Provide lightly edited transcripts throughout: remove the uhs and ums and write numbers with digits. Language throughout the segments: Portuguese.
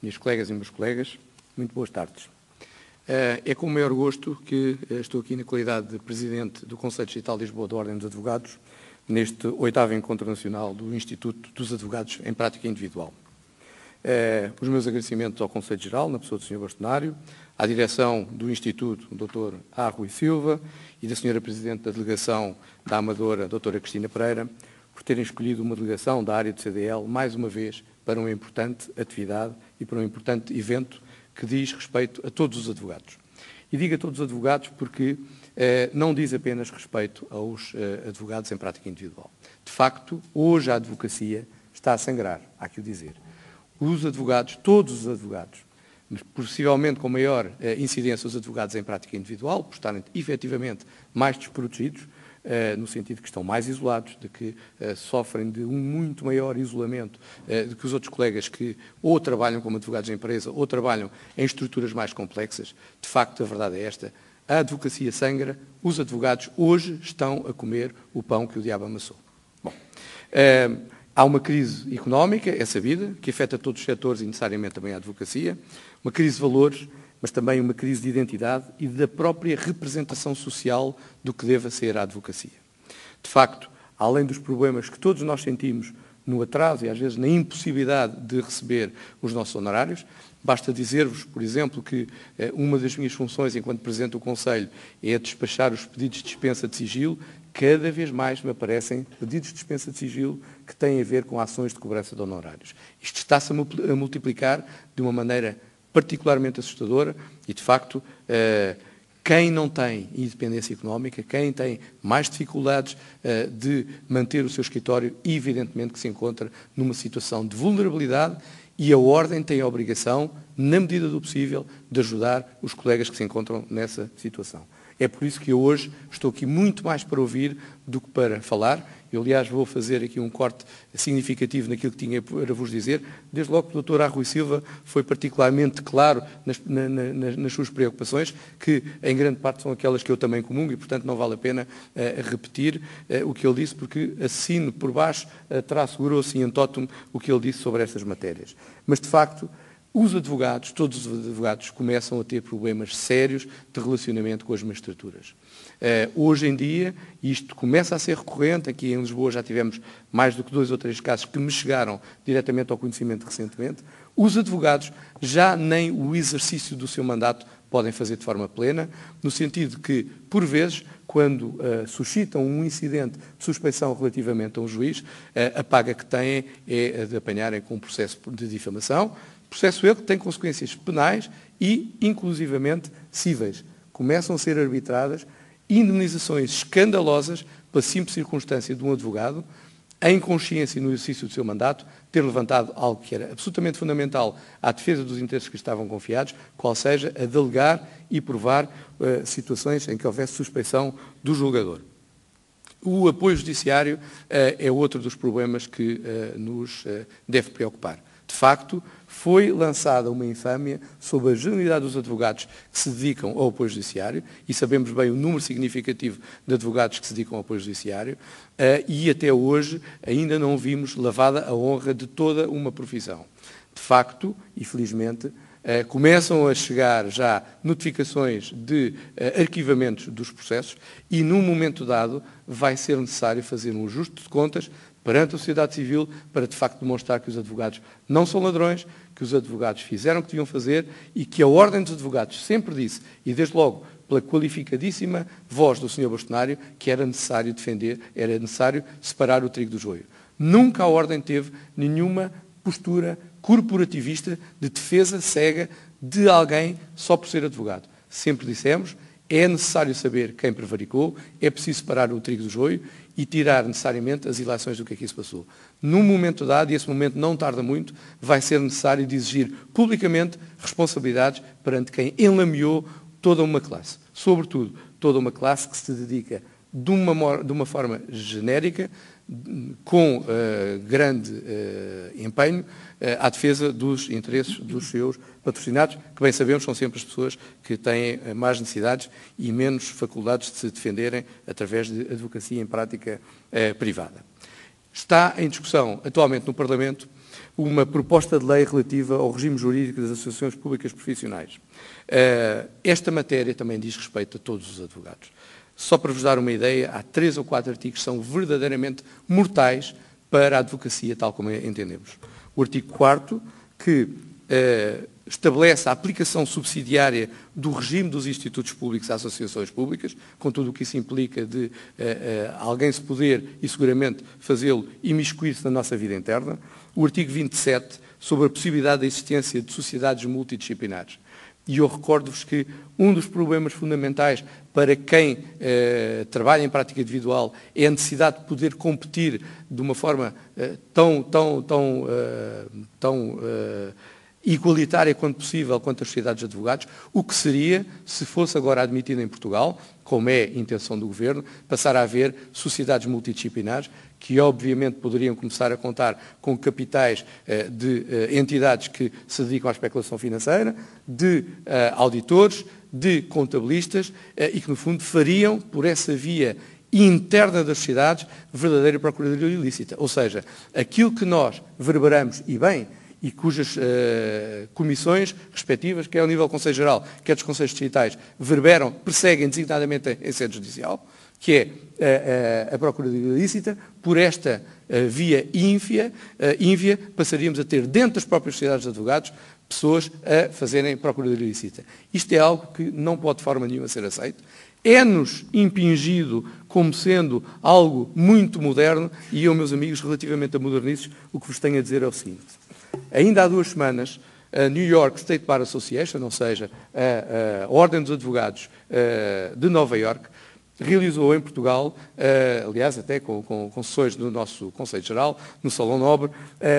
minhas colegas e meus colegas, muito boas tardes. É com o maior gosto que estou aqui na qualidade de Presidente do Conselho Distrital de Lisboa da Ordem dos Advogados, neste 8º Encontro Nacional do Instituto dos Advogados em Prática Individual. Os meus agradecimentos ao Conselho Geral, na pessoa do Sr. Bastonário, à direção do Instituto, o Dr. A. Rui Silva, e da Sra. Presidente da Delegação da Amadora, Dra. Cristina Pereira, por terem escolhido uma delegação da área do CDL, mais uma vez, para uma importante atividade e para um importante evento que diz respeito a todos os advogados. E digo a todos os advogados porque não diz apenas respeito aos advogados em prática individual. De facto, hoje a advocacia está a sangrar, há que o dizer. Os advogados, todos os advogados, mas possivelmente com maior incidência os advogados em prática individual, por estarem efetivamente mais desprotegidos, no sentido que estão mais isolados, de que sofrem de um muito maior isolamento do que os outros colegas que ou trabalham como advogados de empresa ou trabalham em estruturas mais complexas. De facto, a verdade é esta. A advocacia sangra, os advogados hoje estão a comer o pão que o diabo amassou. Bom, há uma crise económica, é sabida, que afeta todos os setores e necessariamente também a advocacia, uma crise de valores, mas também uma crise de identidade e da própria representação social do que deva ser a advocacia. De facto, além dos problemas que todos nós sentimos no atraso e às vezes na impossibilidade de receber os nossos honorários, basta dizer-vos, por exemplo, que uma das minhas funções enquanto Presidente do Conselho é despachar os pedidos de dispensa de sigilo. Cada vez mais me aparecem pedidos de dispensa de sigilo que têm a ver com ações de cobrança de honorários. Isto está-se a multiplicar de uma maneira particularmente assustadora e, de facto, quem não tem independência económica, quem tem mais dificuldades de manter o seu escritório, evidentemente que se encontra numa situação de vulnerabilidade e a Ordem tem a obrigação, na medida do possível, de ajudar os colegas que se encontram nessa situação. É por isso que eu hoje estou aqui muito mais para ouvir do que para falar. Eu, aliás, vou fazer aqui um corte significativo naquilo que tinha para vos dizer. Desde logo que o Dr. A. Rui Silva foi particularmente claro nas suas preocupações, que em grande parte são aquelas que eu também comungo e, portanto, não vale a pena repetir o que ele disse, porque assino por baixo, traço grosso e entótomo o que ele disse sobre estas matérias. Mas, de facto, os advogados, todos os advogados, começam a ter problemas sérios de relacionamento com as magistraturas. Hoje em dia, isto começa a ser recorrente, aqui em Lisboa já tivemos mais do que 2 ou 3 casos que me chegaram diretamente ao conhecimento recentemente, os advogados já nem o exercício do seu mandato podem fazer de forma plena, no sentido que, por vezes, quando suscitam um incidente de suspeição relativamente a um juiz, a paga que têm é a de apanharem com um processo de difamação, processo ele que tem consequências penais e, inclusivamente, cíveis. Começam a ser arbitradas indemnizações escandalosas pela simples circunstância de um advogado, em consciência e no exercício do seu mandato, ter levantado algo que era absolutamente fundamental à defesa dos interesses que estavam confiados, qual seja a delegar e provar situações em que houvesse suspeição do julgador. O apoio judiciário é outro dos problemas que nos deve preocupar. De facto, foi lançada uma infâmia sobre a generalidade dos advogados que se dedicam ao apoio judiciário, e sabemos bem o número significativo de advogados que se dedicam ao apoio judiciário, e até hoje ainda não vimos lavada a honra de toda uma profissão. De facto, e felizmente, começam a chegar já notificações de arquivamentos dos processos e, num momento dado, vai ser necessário fazer um ajuste de contas perante a sociedade civil para, de facto, demonstrar que os advogados não são ladrões, que os advogados fizeram o que deviam fazer e que a Ordem dos Advogados sempre disse, e desde logo pela qualificadíssima voz do Sr. Bastonário, que era necessário defender, era necessário separar o trigo do joio. Nunca a Ordem teve nenhuma postura corporativista de defesa cega de alguém só por ser advogado. Sempre dissemos, é necessário saber quem prevaricou, é preciso separar o trigo do joio e tirar necessariamente as ilações do que aqui se passou. Num momento dado, e esse momento não tarda muito, vai ser necessário de exigir publicamente responsabilidades perante quem enlameou toda uma classe. Sobretudo, toda uma classe que se dedica de uma forma genérica, com grande empenho, à defesa dos interesses dos seus patrocinados, que bem sabemos são sempre as pessoas que têm mais necessidades e menos faculdades de se defenderem através de advocacia em prática privada. Está em discussão atualmente no Parlamento uma proposta de lei relativa ao regime jurídico das associações públicas profissionais. Esta matéria também diz respeito a todos os advogados. Só para vos dar uma ideia, há 3 ou 4 artigos que são verdadeiramente mortais para a advocacia, tal como entendemos. O artigo 4º, que estabelece a aplicação subsidiária do regime dos institutos públicos às associações públicas, com tudo o que isso implica de alguém se poder, e seguramente fazê-lo, imiscuir-se na nossa vida interna. O artigo 27, sobre a possibilidade da existência de sociedades multidisciplinares. E eu recordo-vos que um dos problemas fundamentais para quem trabalha em prática individual é a necessidade de poder competir de uma forma tão igualitária quanto possível quanto as sociedades de advogados, o que seria, se fosse agora admitido em Portugal, como é a intenção do Governo, passar a haver sociedades multidisciplinares que obviamente poderiam começar a contar com capitais de entidades que se dedicam à especulação financeira, de auditores, de contabilistas e que, no fundo, fariam, por essa via interna das sociedades, verdadeira procuradoria ilícita. Ou seja, aquilo que nós verberamos, e bem, e cujas comissões respectivas, quer ao nível do Conselho Geral, quer dos Conselhos Distritais, perseguem designadamente em sede judicial, que é a procuradoria ilícita, por esta via ínfia, passaríamos a ter dentro das próprias sociedades de advogados pessoas a fazerem procuradoria ilícita. Isto é algo que não pode de forma nenhuma ser aceito. É-nos impingido como sendo algo muito moderno, e eu, meus amigos, relativamente a modernices, o que vos tenho a dizer é o seguinte. Ainda há 2 semanas, a New York State Bar Association, ou seja, a Ordem dos Advogados de Nova Iorque, realizou em Portugal, aliás, até com sessões do nosso Conselho Geral, no Salão Nobre,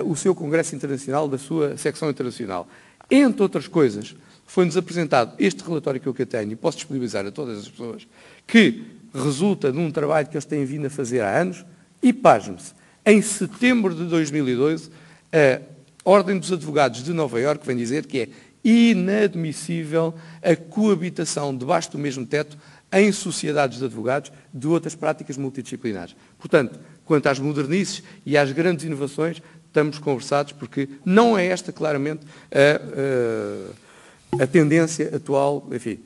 o seu Congresso Internacional da sua secção internacional. Entre outras coisas, foi-nos apresentado este relatório que eu tenho, e posso disponibilizar a todas as pessoas, que resulta de um trabalho que eles têm vindo a fazer há anos, e pasme-se, em setembro de 2012, a Ordem dos Advogados de Nova Iorque vem dizer que é inadmissível a coabitação debaixo do mesmo teto em sociedades de advogados de outras práticas multidisciplinares. Portanto, quanto às modernices e às grandes inovações, estamos conversados, porque não é esta claramente a tendência atual, enfim,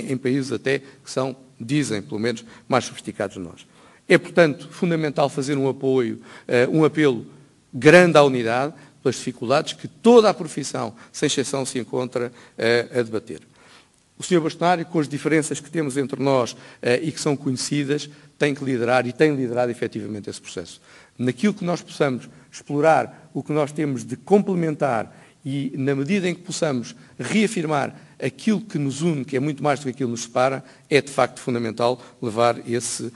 em países até que são, dizem, pelo menos, mais sofisticados de nós. É, portanto, fundamental fazer um apelo grande à unidade, pelas dificuldades que toda a profissão, sem exceção, se encontra a debater. O Sr. Bastonário, com as diferenças que temos entre nós e que são conhecidas, tem que liderar e tem liderado efetivamente esse processo. Naquilo que nós possamos explorar o que nós temos de complementar e, na medida em que possamos reafirmar aquilo que nos une, que é muito mais do que aquilo que nos separa, é de facto fundamental levar esse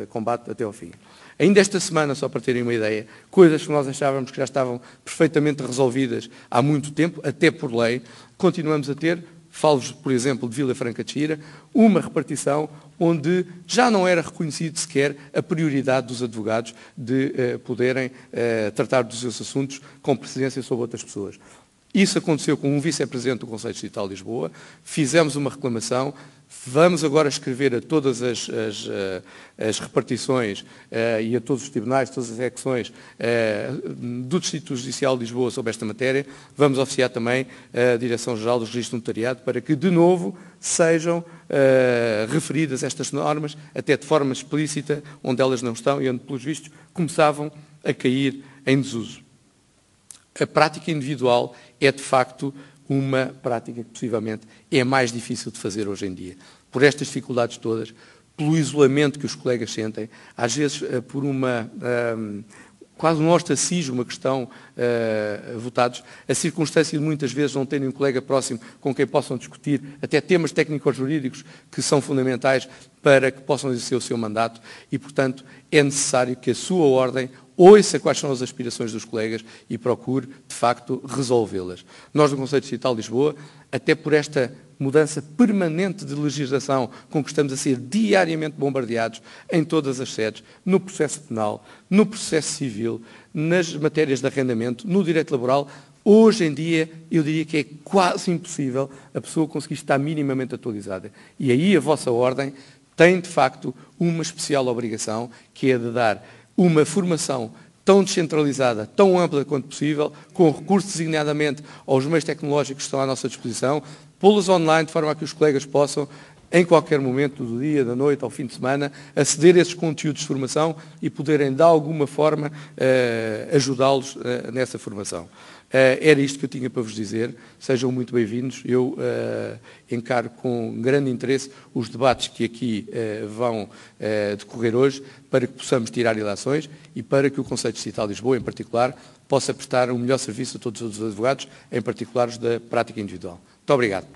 combate até ao fim. Ainda esta semana, só para terem uma ideia, coisas que nós achávamos que já estavam perfeitamente resolvidas há muito tempo, até por lei, continuamos a ter, falo-vos, por exemplo, de Vila Franca de Xira, uma repartição onde já não era reconhecido sequer a prioridade dos advogados de poderem tratar dos seus assuntos com precedência sobre outras pessoas. Isso aconteceu com um vice-presidente do Conselho Distrital de Lisboa, fizemos uma reclamação, vamos agora escrever a todas as repartições e a todos os tribunais, todas as secções do Distrito Judicial de Lisboa sobre esta matéria. Vamos oficiar também a Direção-Geral do Registro do Notariado para que, de novo, sejam referidas estas normas, até de forma explícita, onde elas não estão e onde, pelos vistos, começavam a cair em desuso. A prática individual é, de facto, uma prática que, possivelmente, é mais difícil de fazer hoje em dia. Por estas dificuldades todas, pelo isolamento que os colegas sentem, às vezes por quase um ostracismo, uma questão votados, a circunstância de muitas vezes não terem um colega próximo com quem possam discutir até temas técnico-jurídicos que são fundamentais para que possam exercer o seu mandato e, portanto, é necessário que a sua ordem ouça quais são as aspirações dos colegas e procure, de facto, resolvê-las. Nós, do Conselho Distrital de Lisboa, até por esta mudança permanente de legislação com que estamos a ser diariamente bombardeados em todas as sedes, no processo penal, no processo civil, nas matérias de arrendamento, no direito laboral, hoje em dia eu diria que é quase impossível a pessoa conseguir estar minimamente atualizada. E aí a vossa ordem tem, de facto, uma especial obrigação, que é de dar uma formação tão descentralizada, tão ampla quanto possível, com recurso designadamente aos meios tecnológicos que estão à nossa disposição, pô-los online de forma a que os colegas possam, em qualquer momento do dia, da noite, ao fim de semana, aceder a esses conteúdos de formação e poderem, de alguma forma, ajudá-los nessa formação. Era isto que eu tinha para vos dizer. Sejam muito bem-vindos. Eu encaro com grande interesse os debates que aqui vão decorrer hoje, para que possamos tirar ilações e para que o Conselho Distrital de Lisboa, em particular, possa prestar um melhor serviço a todos os advogados, em particular os da prática individual. Muito obrigado.